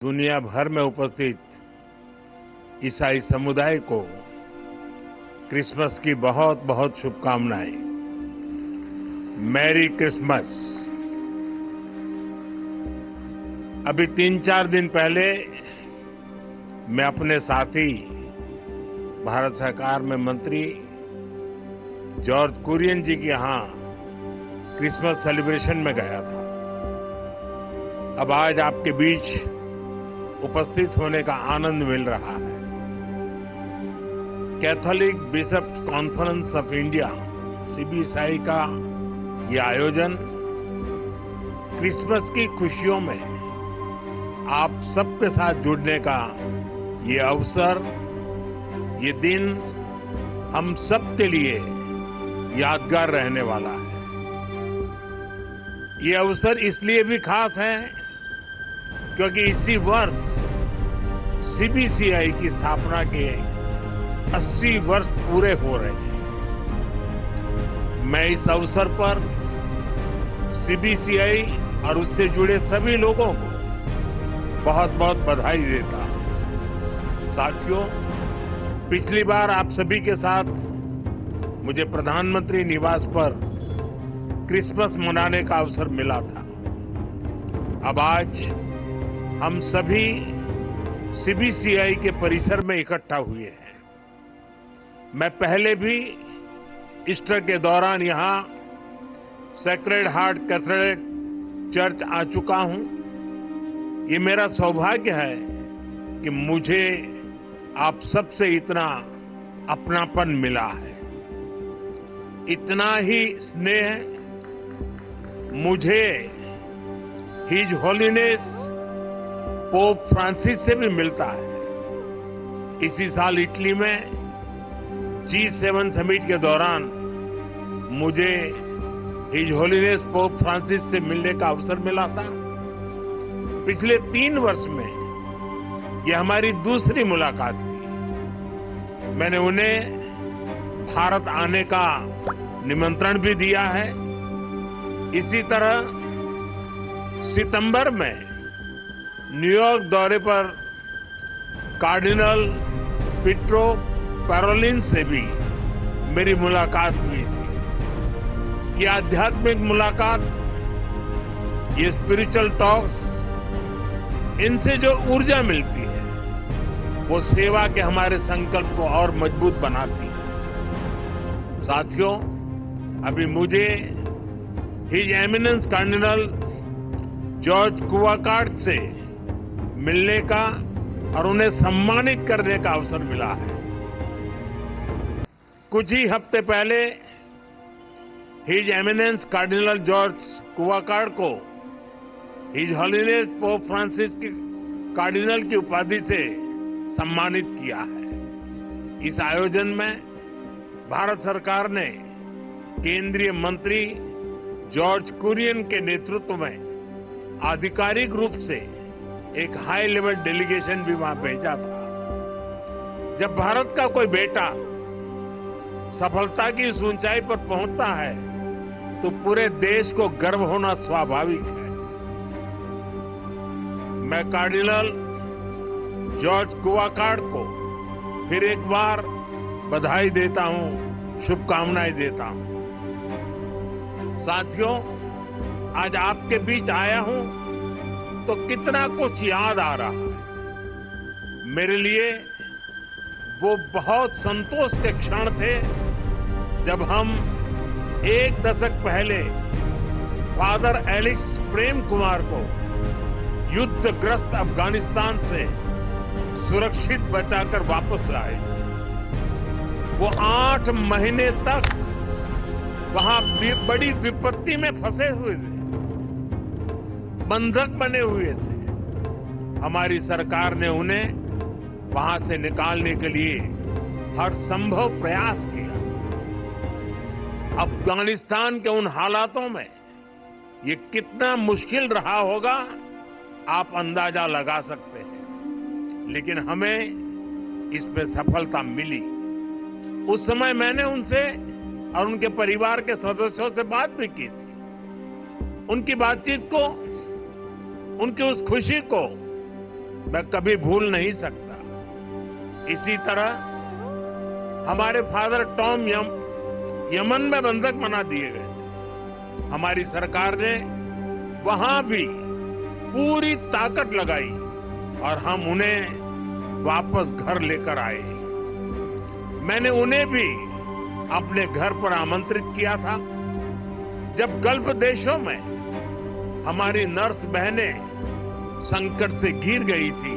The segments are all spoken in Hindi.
दुनिया भर में उपस्थित ईसाई समुदाय को क्रिसमस की बहुत बहुत शुभकामनाएं। Merry Christmas. अभी 3-4 दिन पहले मैं अपने साथी भारत सरकार में मंत्री जॉर्ज कुरियन जी के यहां क्रिसमस सेलिब्रेशन में गया था। अब आज आपके बीच उपस्थित होने का आनंद मिल रहा है। Catholic bishops conference of India CBCI का ये आयोजन क्रिसमस की खुशियों में आप सबके साथ जुड़ने का ये अवसर, ये दिन हम सबके लिए यादगार रहने वाला है। ये अवसर इसलिए भी खास है क्योंकि इसी वर्ष सीबीसीआई की स्थापना के 80 वर्ष पूरे हो रहे हैं। मैं इस अवसर पर सीबीसीआई और उससे जुड़े सभी लोगों को बहुत बहुत बधाई देता हूं। साथियों, पिछली बार आप सभी के साथ मुझे प्रधानमंत्री निवास पर क्रिसमस मनाने का अवसर मिला था। अब आज हम सभी सीबीसीआई के परिसर में इकट्ठा हुए हैं। मैं पहले भी ईस्टर के दौरान यहां सेक्रेड हार्ट कैथेड्रल चर्च आ चुका हूं। ये मेरा सौभाग्य है कि मुझे आप सबसे इतना अपनापन मिला है। इतना ही स्नेह मुझे हिज होलीनेस पोप फ्रांसिस से भी मिलता है। इसी साल इटली में G7 समिट के दौरान मुझे हिज होलीनेस पोप फ्रांसिस से मिलने का अवसर मिला था। पिछले 3 वर्ष में यह हमारी दूसरी मुलाकात थी। मैंने उन्हें भारत आने का निमंत्रण भी दिया है। इसी तरह सितंबर में न्यूयॉर्क दौरे पर कार्डिनल पीट्रो पैरोलिन से भी मेरी मुलाकात हुई थी। ये आध्यात्मिक मुलाकात, ये स्पिरिचुअल टॉक्स, इनसे जो ऊर्जा मिलती है वो सेवा के हमारे संकल्प को और मजबूत बनाती है। साथियों, अभी मुझे हिज एमिनेंस कार्डिनल जॉर्ज कुवाकार्ड से मिलने का और उन्हें सम्मानित करने का अवसर मिला है। कुछ ही हफ्ते पहले हिज एमिनेंस कार्डिनल जॉर्ज कुवाकार्ड को हिज होलीनेस पोप फ्रांसिस की कार्डिनल की उपाधि से सम्मानित किया है। इस आयोजन में भारत सरकार ने केंद्रीय मंत्री जॉर्ज कुरियन के नेतृत्व में आधिकारिक रूप से एक हाई लेवल डेलीगेशन भी वहां भेजा था। जब भारत का कोई बेटा सफलता की इस ऊंचाई पर पहुंचता है तो पूरे देश को गर्व होना स्वाभाविक है। मैं कार्डिनल जॉर्ज कुवाकार्ड को फिर एक बार बधाई देता हूं, शुभकामनाएं देता हूं। साथियों, आज आपके बीच आया हूं तो कितना कुछ याद आ रहा है। मेरे लिए वो बहुत संतोष के क्षण थे जब हम 1 दशक पहले फादर एलेक्स प्रेम कुमार को युद्धग्रस्त अफगानिस्तान से सुरक्षित बचाकर वापस लाए। वो 8 महीने तक वहां बड़ी विपत्ति में फंसे हुए थे, बंधक बने हुए थे। हमारी सरकार ने उन्हें वहां से निकालने के लिए हर संभव प्रयास किया। अफगानिस्तान के उन हालातों में ये कितना मुश्किल रहा होगा आप अंदाजा लगा सकते हैं, लेकिन हमें इसमें सफलता मिली। उस समय मैंने उनसे और उनके परिवार के सदस्यों से बात भी की थी। उनकी बातचीत को, उनकी उस खुशी को मैं कभी भूल नहीं सकता। इसी तरह हमारे फादर टॉम यमन में बंधक बना दिए गए थे। हमारी सरकार ने वहां भी पूरी ताकत लगाई और हम उन्हें वापस घर लेकर आए। मैंने उन्हें भी अपने घर पर आमंत्रित किया था। जब गल्फ देशों में हमारी नर्स बहनें संकट से घिर गई थी,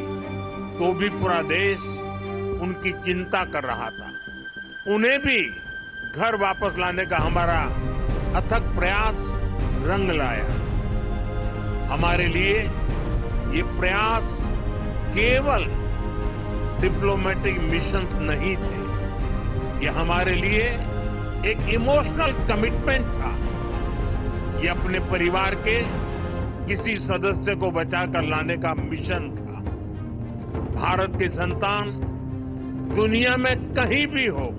तो भी पूरा देश उनकी चिंता कर रहा था। उन्हें भी घर वापस लाने का हमारा अथक प्रयास रंग लाया। हमारे लिए ये प्रयास केवल डिप्लोमेटिक मिशंस नहीं थे, ये हमारे लिए एक इमोशनल कमिटमेंट था। ये अपने परिवार के किसी सदस्य को बचाकर लाने का मिशन था। भारत के संतान दुनिया में कहीं भी हो,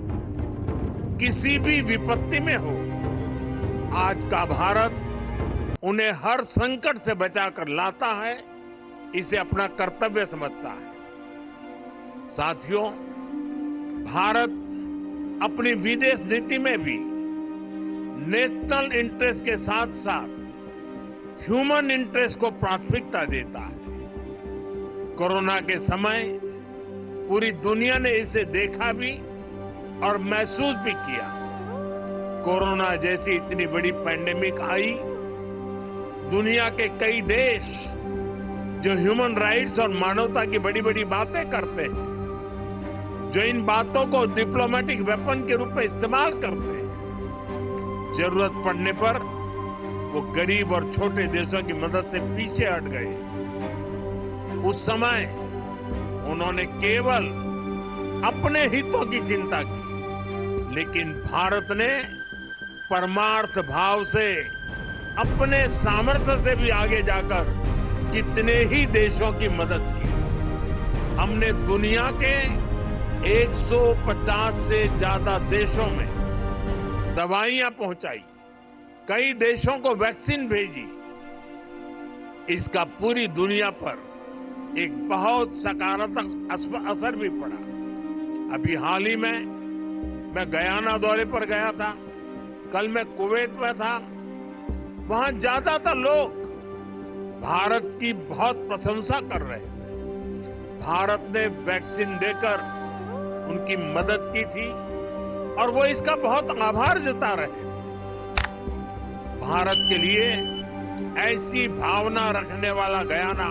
किसी भी विपत्ति में हो, आज का भारत उन्हें हर संकट से बचाकर लाता है, इसे अपना कर्तव्य समझता है। साथियों, भारत अपनी विदेश नीति में भी नेशनल इंटरेस्ट के साथ साथ ह्यूमन इंटरेस्ट को प्राथमिकता देता है। कोरोना के समय पूरी दुनिया ने इसे देखा भी और महसूस भी किया। कोरोना जैसी इतनी बड़ी पैंडेमिक आई, दुनिया के कई देश जो ह्यूमन राइट्स और मानवता की बड़ी बड़ी बातें करते हैं, जो इन बातों को डिप्लोमेटिक वेपन के रूप में इस्तेमाल करते हैं, जरूरत पड़ने पर वो गरीब और छोटे देशों की मदद से पीछे हट गए। उस समय उन्होंने केवल अपने हितों की चिंता की, लेकिन भारत ने परमार्थ भाव से अपने सामर्थ्य से भी आगे जाकर कितने ही देशों की मदद की। हमने दुनिया के 150 से ज्यादा देशों में दवाइयां पहुंचाई, कई देशों को वैक्सीन भेजी। इसका पूरी दुनिया पर एक बहुत सकारात्मक असर भी पड़ा। अभी हाल ही में मैं गयाना दौरे पर गया था, कल मैं कुवैत में था। वहां ज्यादातर लोग भारत की बहुत प्रशंसा कर रहे थे। भारत ने वैक्सीन देकर उनकी मदद की थी और वो इसका बहुत आभार जता रहे थे। भारत के लिए ऐसी भावना रखने वाला गयाना